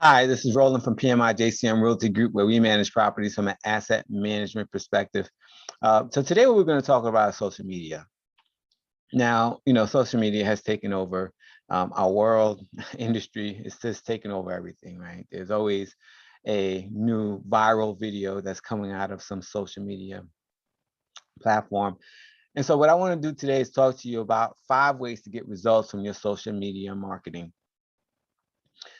Hi, this is Roland from PMI JCM Realty Group, where we manage properties from an asset management perspective. So today what we're going to talk about is social media. Now, social media has taken over our world, industry. It's just taken over everything, right? There's always a new viral video that's coming out of some social media platform. And so what I want to do today is talk to you about 5 ways to get results from your social media marketing.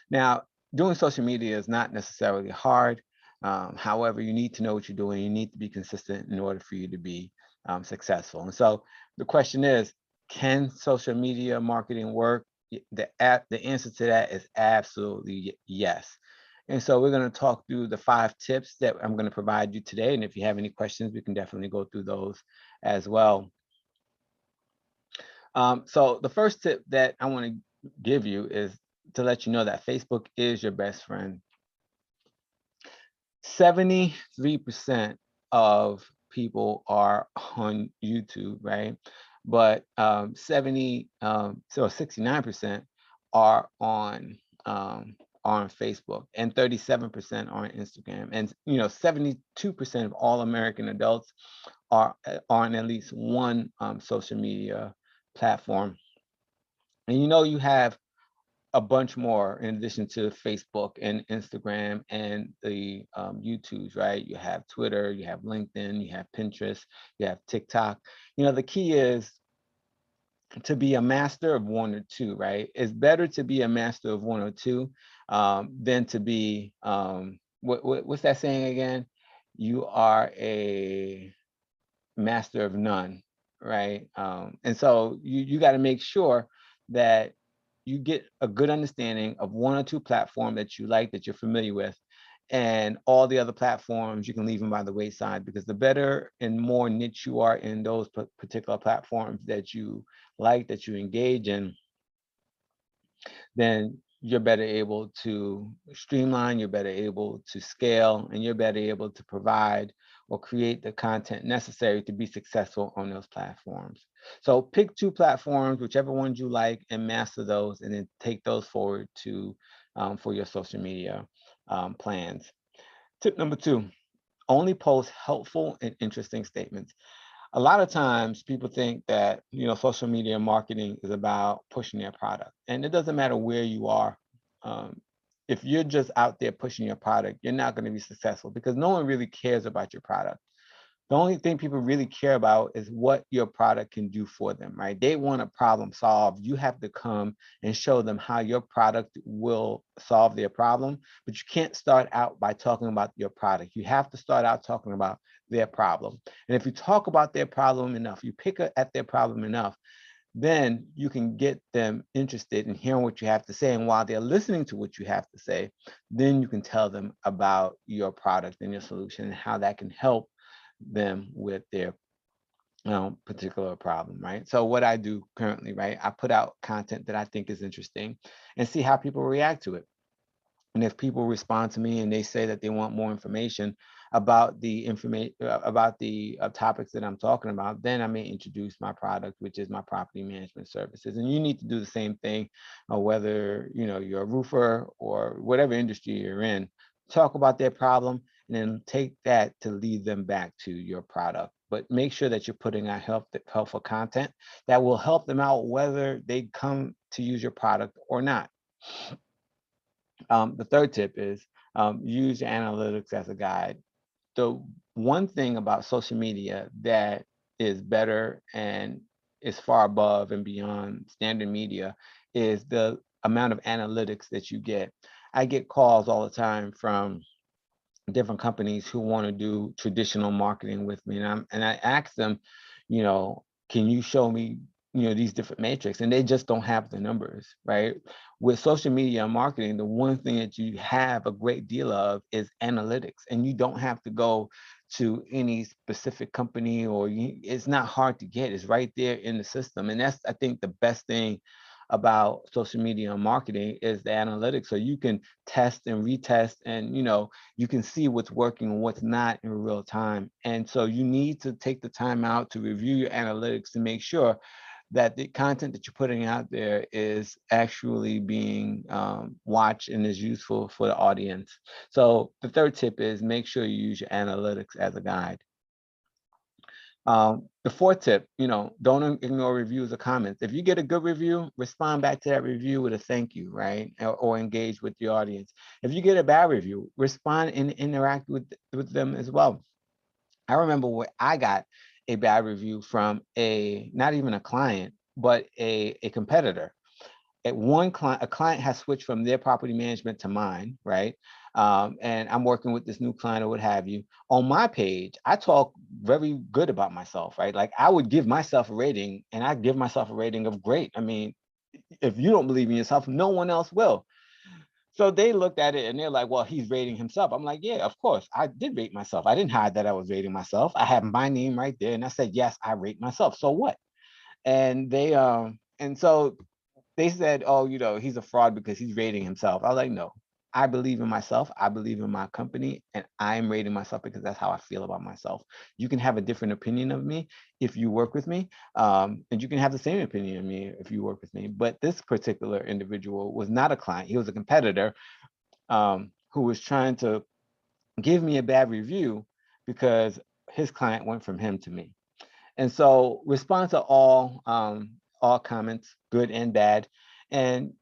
Now, doing social media is not necessarily hard. However, you need to know what you're doing. You need to be consistent in order for you to be successful. And so the question is, can social media marketing work? The answer to that is absolutely yes. And so we're going to talk through the 5 tips that I'm going to provide you today. And if you have any questions, we can definitely go through those as well. So the first tip that I want to give you is to let you know that Facebook is your best friend. 73% of people are on YouTube, right? But 69% are on Facebook, and 37% are on Instagram, and 72% of all American adults are on at least one social media platform. And you have a bunch more in addition to Facebook and Instagram and the YouTubes, right? You have Twitter, you have LinkedIn, you have Pinterest, you have TikTok. The key is to be a master of one or two, right? It's better to be a master of one or two than to be, what's that saying again? You are a master of none, right? And so you got to make sure that you get a good understanding of one or two platforms that you like, that you're familiar with, and all the other platforms you can leave them by the wayside, because the better and more niche you are in those particular platforms that you like, that you engage in, then you're better able to streamline, you're better able to scale, and you're better able to provide or create the content necessary to be successful on those platforms. So pick 2 platforms, whichever ones you like, and master those, and then take those forward to for your social media plans. Tip number 2, only post helpful and interesting statements. A lot of times people think that social media marketing is about pushing their product, and it doesn't matter where you are. um, if you're just out there pushing your product, you're not going to be successful, because no one really cares about your product. The only thing people really care about is what your product can do for them, right? They want a problem solved. You have to come and show them how your product will solve their problem. But you can't start out by talking about your product. You have to start out talking about their problem. And if you talk about their problem enough, you pick at their problem enough, then you can get them interested in hearing what you have to say. And while they're listening to what you have to say, then you can tell them about your product and your solution and how that can help them with their particular problem, right? So what I do currently, right, I put out content that I think is interesting and see how people react to it. And if people respond to me and they say that they want more information about the topics that I'm talking about, then I may introduce my product, which is my property management services. And you need to do the same thing, whether you're a roofer or whatever industry you're in. Talk about their problem and then take that to lead them back to your product. But make sure that you're putting out helpful content that will help them out, whether they come to use your product or not. The third tip is use your analytics as a guide. The one thing about social media that is better and is far above and beyond standard media is the amount of analytics that you get. I get calls all the time from different companies who want to do traditional marketing with me, and I ask them, can you show me these different metrics, and they just don't have the numbers, right? With social media marketing, the one thing that you have a great deal of is analytics, and you don't have to go to any specific company, or it's not hard to get. It's right there in the system, and that's, I think, the best thing about social media marketing is the analytics. So you can test and retest, and you can see what's working and what's not in real time. And so you need to take the time out to review your analytics to make sure that the content that you're putting out there is actually being watched and is useful for the audience. So the third tip is make sure you use your analytics as a guide. The fourth tip, don't ignore reviews or comments. If you get a good review, respond back to that review with a thank you, right? Or engage with the audience. If you get a bad review, respond and interact with them as well. I remember where I got a bad review from not even a client, but a competitor. A client has switched from their property management to mine, right? And I'm working with this new client or what have you. On my page, I talk very good about myself, right? Like I would give myself a rating, and I give myself a rating of great. I mean, if you don't believe in yourself, no one else will. So they looked at it and they're like, well, he's rating himself. I'm like, yeah, of course. I did rate myself. I didn't hide that I was rating myself. I had my name right there. And I said, yes, I rate myself. So what? And so they said, oh, he's a fraud because he's rating himself. I was like, no, I believe in myself. I believe in my company, and I'm rating myself because that's how I feel about myself. You can have a different opinion of me if you work with me, and you can have the same opinion of me if you work with me. But this particular individual was not a client. He was a competitor who was trying to give me a bad review because his client went from him to me. And so respond to all comments, good and bad. And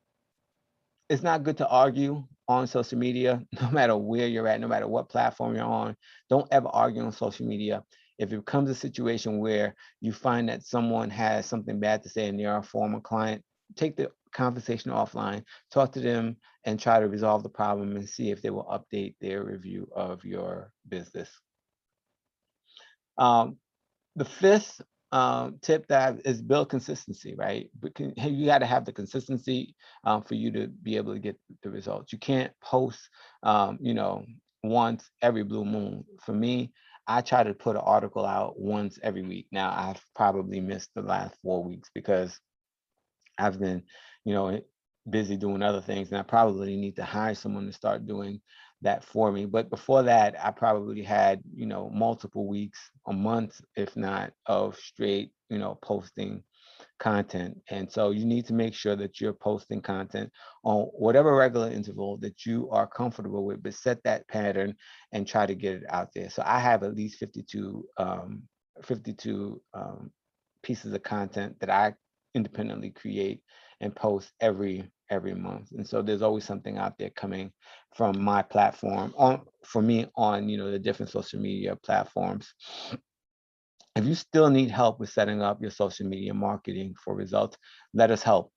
it's not good to argue on social media, no matter where you're at, no matter what platform you're on. Don't ever argue on social media. If it becomes a situation where you find that someone has something bad to say and they're a former client, take the conversation offline, talk to them, and try to resolve the problem and see if they will update their review of your business. The fifth tip is build consistency, right? You got to have the consistency for you to be able to get the results. You can't post, once every blue moon. For me, I try to put an article out once every week. Now, I've probably missed the last 4 weeks because I've been, busy doing other things, and I probably need to hire someone to start doing that for me. But before that, I probably had, multiple weeks, a month, if not, of straight, posting content. And so you need to make sure that you're posting content on whatever regular interval that you are comfortable with, but set that pattern and try to get it out there. So I have at least 52 pieces of content that I independently create and post every month. And so there's always something out there coming from my platform for me on the different social media platforms. If you still need help with setting up your social media marketing for results, let us help.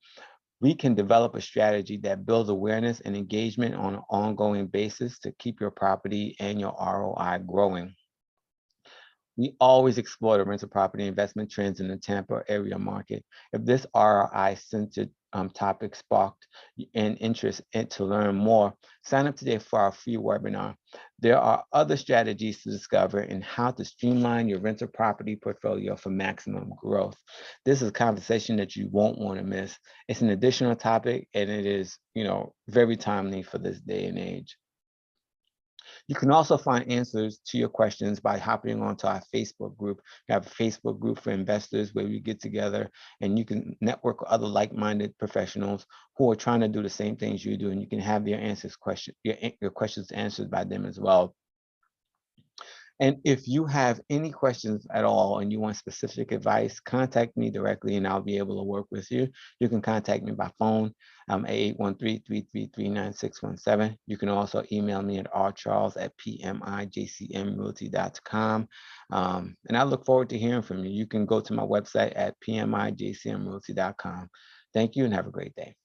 We can develop a strategy that builds awareness and engagement on an ongoing basis to keep your property and your ROI growing. We always explore the rental property investment trends in the Tampa area market. If this ROI-centered topic sparked an interest in to learn more, sign up today for our free webinar. There are other strategies to discover and how to streamline your rental property portfolio for maximum growth. This is a conversation that you won't want to miss. It's an additional topic, and it is, very timely for this day and age. You can also find answers to your questions by hopping onto our Facebook group. We have a Facebook group for investors where we get together and you can network with other like-minded professionals who are trying to do the same things you do, and you can have your questions answered by them as well. And if you have any questions at all and you want specific advice, contact me directly and I'll be able to work with you. You can contact me by phone at 813-333-9617. You can also email me at rcharles@pmijcmrealty.com. And I look forward to hearing from you. You can go to my website at pmijcmrealty.com. Thank you and have a great day.